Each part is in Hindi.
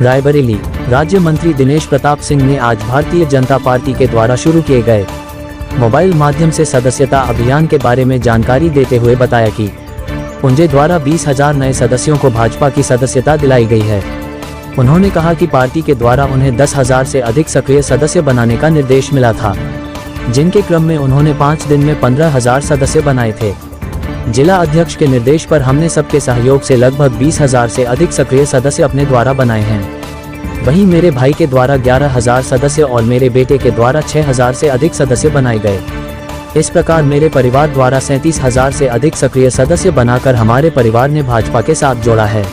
रायबरेली। राज्य मंत्री दिनेश प्रताप सिंह ने आज भारतीय जनता पार्टी के द्वारा शुरू किए गए मोबाइल माध्यम से सदस्यता अभियान के बारे में जानकारी देते हुए बताया कि उनके द्वारा 20,000 नए सदस्यों को भाजपा की सदस्यता दिलाई गई है। उन्होंने कहा कि पार्टी के द्वारा उन्हें 10,000 से अधिक सक्रिय सदस्य बनाने का निर्देश मिला था, जिनके क्रम में उन्होंने 5 दिन में 15,000 सदस्य बनाए थे। जिला अध्यक्ष के निर्देश पर हमने सबके सहयोग से लगभग 20,000 से अधिक सक्रिय सदस्य अपने द्वारा बनाए हैं। वहीं मेरे भाई के द्वारा 11,000 सदस्य और मेरे बेटे के द्वारा 6,000 से अधिक सदस्य बनाए गए। इस प्रकार मेरे परिवार द्वारा 37,000 से अधिक सक्रिय सदस्य बनाकर हमारे परिवार ने भाजपा के साथ जोड़ा है।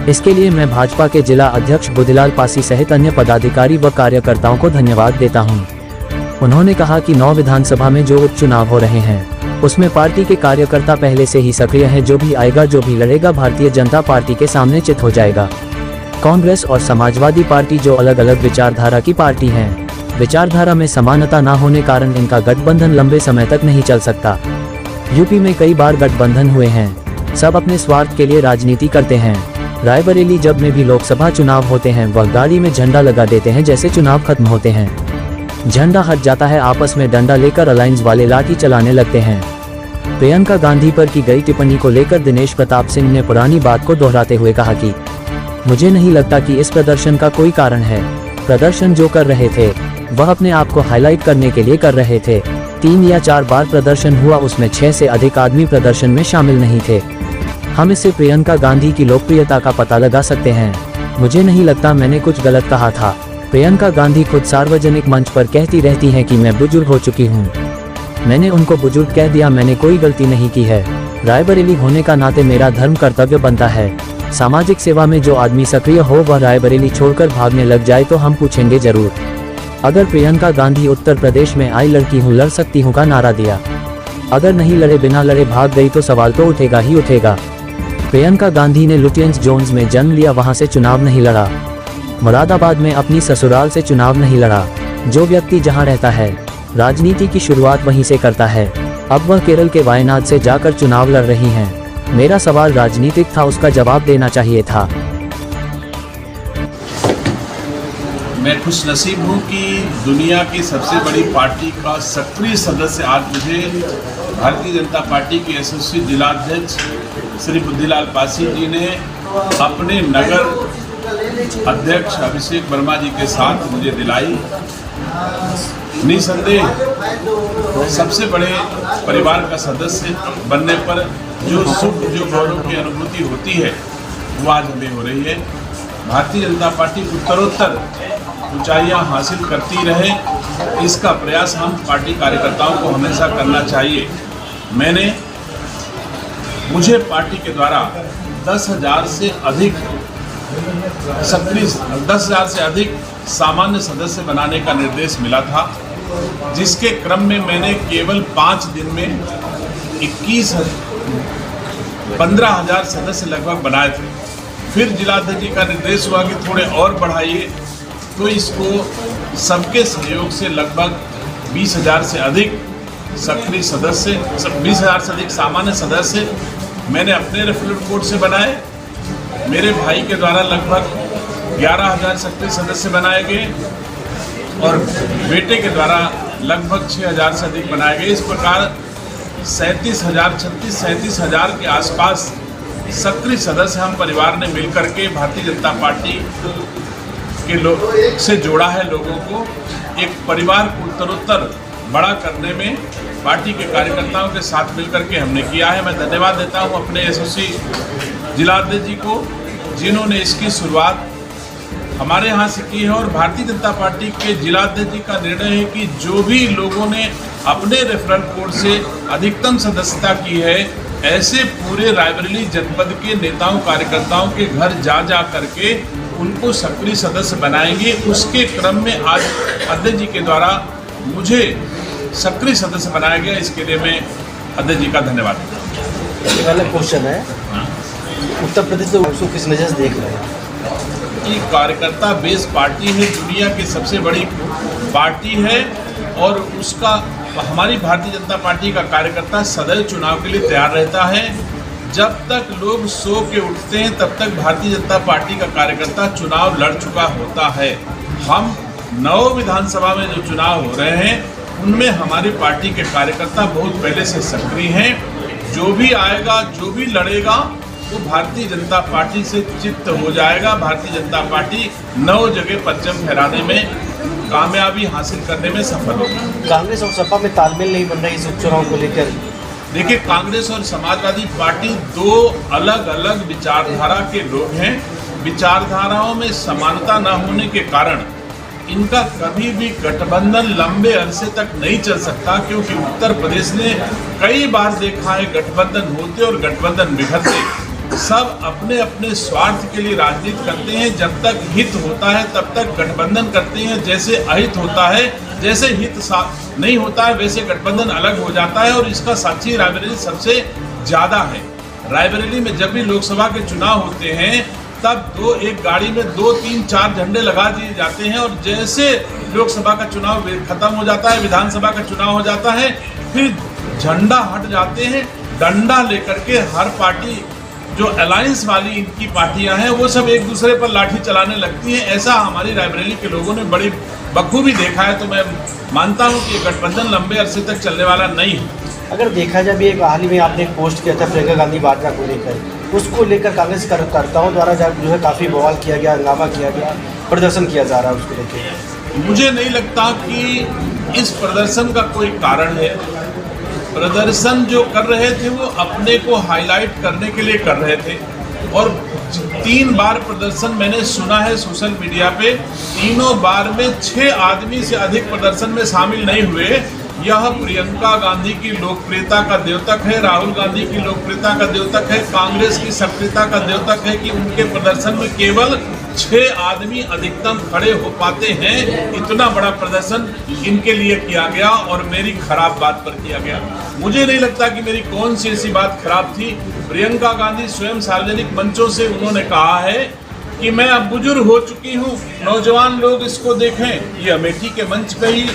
इसके लिए मैं भाजपा के जिला अध्यक्ष बुद्धिलाल पासी सहित अन्य पदाधिकारी व कार्यकर्ताओं को धन्यवाद देता हूं। उन्होंने कहा कि 9 विधानसभा में जो उपचुनाव हो रहे हैं उसमें पार्टी के कार्यकर्ता पहले से ही सक्रिय हैं। जो भी आएगा, जो भी लड़ेगा, भारतीय जनता पार्टी के सामने चित हो जाएगा। कांग्रेस और समाजवादी पार्टी जो अलग अलग विचारधारा की पार्टी हैं, विचारधारा में समानता न होने कारण इनका गठबंधन लंबे समय तक नहीं चल सकता। यूपी में कई बार गठबंधन हुए हैं, सब अपने स्वार्थ के लिए राजनीति करते हैं। रायबरेली जब में भी लोकसभा चुनाव होते हैं वह गाड़ी में झंडा लगा देते हैं, जैसे चुनाव खत्म होते हैं झंडा हट जाता है, आपस में डंडा लेकर अलायंस वाले लाठी चलाने लगते हैं। प्रियंका गांधी पर की गई टिप्पणी को लेकर दिनेश प्रताप सिंह ने पुरानी बात को दोहराते हुए कहा कि मुझे नहीं लगता कि इस प्रदर्शन का कोई कारण है। प्रदर्शन जो कर रहे थे वह अपने आप को हाईलाइट करने के लिए कर रहे थे। 3 या 4 बार प्रदर्शन हुआ, उसमें 6 से अधिक आदमी प्रदर्शन में शामिल नहीं थे। हम इससे प्रियंका गांधी की लोकप्रियता का पता लगा सकते हैं। मुझे नहीं लगता मैंने कुछ गलत कहा था। प्रियंका गांधी खुद सार्वजनिक मंच पर कहती रहती हैं कि मैं बुजुर्ग हो चुकी हूं। मैंने उनको बुजुर्ग कह दिया, मैंने कोई गलती नहीं की है। रायबरेली होने का नाते मेरा धर्म कर्तव्य बनता है। सामाजिक सेवा में जो आदमी सक्रिय हो वह रायबरेली छोड़कर भागने लग जाए तो हम पूछेंगे जरूर। अगर प्रियंका गांधी उत्तर प्रदेश में आई लड़की हूँ, लड़ सकती हूँ का नारा दिया, अगर नहीं लड़े, बिना लड़े भाग गई तो सवाल तो उठेगा ही उठेगा। प्रियंका गांधी ने लुटियंस जोन्स में जन्म लिया, वहां से चुनाव नहीं लड़ा। मुरादाबाद में अपनी ससुराल से चुनाव नहीं लड़ा। जो व्यक्ति जहां रहता है राजनीति की शुरुआत वहीं से करता है। अब वह केरल के वायनाड से जाकर चुनाव लड़ रही हैं। मेरा सवाल राजनीतिक था, उसका जवाब देना चाहिए था। मैं खुशनसीब हूँ कि दुनिया की सबसे बड़ी पार्टी का सक्रिय सदस्य आज मुझे भारतीय जनता पार्टी के यशस्वी जिलाध्यक्ष श्री बुद्धिलाल पासी जी ने अपने नगर अध्यक्ष अभिषेक वर्मा जी के साथ मुझे दिलाई। निसंदेह सबसे बड़े परिवार का सदस्य बनने पर जो सुख, जो गौरव की अनुभूति होती है वो आज हमें हो रही है। भारतीय जनता पार्टी उत्तरोत्तर ऊंचाइयां हासिल करती रहे, इसका प्रयास हम पार्टी कार्यकर्ताओं को हमेशा करना चाहिए। मुझे पार्टी के द्वारा 10,000 से अधिक सक्रिय 10,000 से अधिक सामान्य सदस्य बनाने का निर्देश मिला था, जिसके क्रम में मैंने केवल 5 दिन में 15,000 सदस्य लगभग बनाए थे। फिर जिलाध्यक्ष जी का निर्देश हुआ कि थोड़े और बढ़ाइए, तो इसको सबके सहयोग से लगभग 20,000 से अधिक सक्रिय सदस्य, 20,000 से अधिक सामान्य सदस्य मैंने अपने रेफरल कोड से बनाए। मेरे भाई के द्वारा लगभग 11,000 सक्रिय सदस्य बनाए गए और बेटे के द्वारा लगभग 6,000 से अधिक बनाए गए। इस प्रकार 37,000 के आसपास सक्रिय सदस्य हम परिवार ने मिलकर के भारतीय जनता पार्टी के लोग से जोड़ा है। लोगों को एक परिवार को उत्तरोत्तर बड़ा करने में पार्टी के कार्यकर्ताओं के साथ मिलकर के हमने किया है। मैं धन्यवाद देता हूं अपने यशस्वी जिलाध्यक्ष जी को, जिन्होंने इसकी शुरुआत हमारे यहाँ से की है। और भारतीय जनता पार्टी के जिलाध्यक्ष जी का निर्णय है कि जो भी लोगों ने अपने रेफरल कोड से अधिकतम सदस्यता की है, ऐसे पूरे रायबरेली जनपद के नेताओं कार्यकर्ताओं के घर जा करके उनको सक्रिय सदस्य बनाएंगे। उसके क्रम में आज अध्यक्ष जी के द्वारा मुझे सक्रिय सदस्य बनाया गया, इसके लिए मैं अध्यक्ष जी का धन्यवाद देता हूँ। पहला क्वेश्चन है, उत्तर प्रदेश तो उसको किस नज़र से देख रहे हैं? कि कार्यकर्ता बेस पार्टी है, दुनिया की सबसे बड़ी पार्टी है और उसका हमारी भारतीय जनता पार्टी का कार्यकर्ता सदैव चुनाव के लिए तैयार रहता है। जब तक लोग सो के उठते हैं तब तक भारतीय जनता पार्टी का कार्यकर्ता चुनाव लड़ चुका होता है। हम 9 विधानसभा में जो चुनाव हो रहे हैं उनमें हमारी पार्टी के कार्यकर्ता बहुत पहले से सक्रिय हैं। जो भी आएगा, जो भी लड़ेगा, वो भारतीय जनता पार्टी से चित्त हो जाएगा। भारतीय जनता पार्टी 9 जगह परचम फहराने में, कामयाबी हासिल करने में सफल होगी। कांग्रेस और सपा में तालमेल नहीं बन रहा इस उपचुनाव को लेकर। देखिए, कांग्रेस और समाजवादी पार्टी 2 अलग अलग विचारधारा के लोग हैं। विचारधाराओं में समानता न होने के कारण इनका कभी भी गठबंधन लंबे अरसे तक नहीं चल सकता, क्योंकि उत्तर प्रदेश ने कई बार देखा है गठबंधन होते और गठबंधन बिखरते। सब अपने अपने स्वार्थ के लिए राजनीति करते हैं। जब तक हित होता है तब तक गठबंधन करते हैं, जैसे अहित होता है, जैसे हित नहीं होता है वैसे गठबंधन अलग हो जाता है। और इसका साक्षी रायबरेली सबसे ज़्यादा है। रायबरेली में जब भी लोकसभा के चुनाव होते हैं तब एक गाड़ी में 2, 3, 4 झंडे लगा दिए जाते हैं, और जैसे लोकसभा का चुनाव खत्म हो जाता है, विधानसभा का चुनाव हो जाता है, फिर झंडा हट जाते हैं। डंडा लेकर के हर पार्टी, जो अलायंस वाली इनकी पार्टियां हैं, वो सब एक दूसरे पर लाठी चलाने लगती हैं। ऐसा हमारी रायबरेली के लोगों ने बड़ी बखूबी देखा है। तो मैं मानता हूं कि गठबंधन लंबे अरसे तक चलने वाला नहीं है। अगर देखा जाए, भी हाल ही में आपने एक पोस्ट किया था प्रियंका गांधी वाड्रा को लेकर, उसको लेकर कांग्रेस कार्यकर्ताओं द्वारा जो है काफ़ी बवाल किया गया, हंगामा किया गया, प्रदर्शन किया जा रहा है उसको लेकर। मुझे नहीं लगता कि इस प्रदर्शन का कोई कारण है। प्रदर्शन जो कर रहे थे वो अपने को हाईलाइट करने के लिए कर रहे थे, और 3 बार प्रदर्शन मैंने सुना है सोशल मीडिया पे। तीनों बार में 6 आदमी से अधिक प्रदर्शन में शामिल नहीं हुए। यह प्रियंका गांधी की लोकप्रियता का द्योतक है, राहुल गांधी की लोकप्रियता का द्योतक है, कांग्रेस की सक्रियता का द्योतक है कि उनके प्रदर्शन में केवल 6 आदमी अधिकतम खड़े हो पाते हैं। इतना बड़ा प्रदर्शन इनके लिए किया गया और मेरी खराब बात पर किया गया। मुझे नहीं लगता कि मेरी कौन सी ऐसी बात खराब थी। प्रियंका गांधी स्वयं सार्वजनिक मंचों से उन्होंने कहा है कि मैं अब बुजुर्ग हो चुकी हूँ, नौजवान लोग इसको देखें। ये अमेठी के मंच पे ही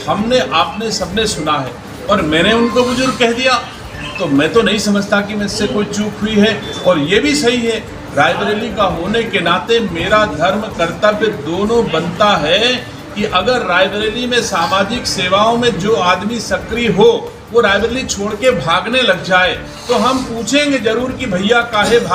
आपने सबने सुना है, और मैंने उनको बुजुर्ग कह दिया। तो मैं तो नहीं समझता कि मुझसे कोई चूक हुई है। और ये भी सही है, रायबरेली का होने के नाते मेरा धर्म कर्तव्य दोनों बनता है कि अगर रायबरेली में सामाजिक सेवाओं में जो आदमी सक्रिय हो वो रायबरेली छोड़ के भागने लग जाए तो हम पूछेंगे जरूर कि भैया काहे भाग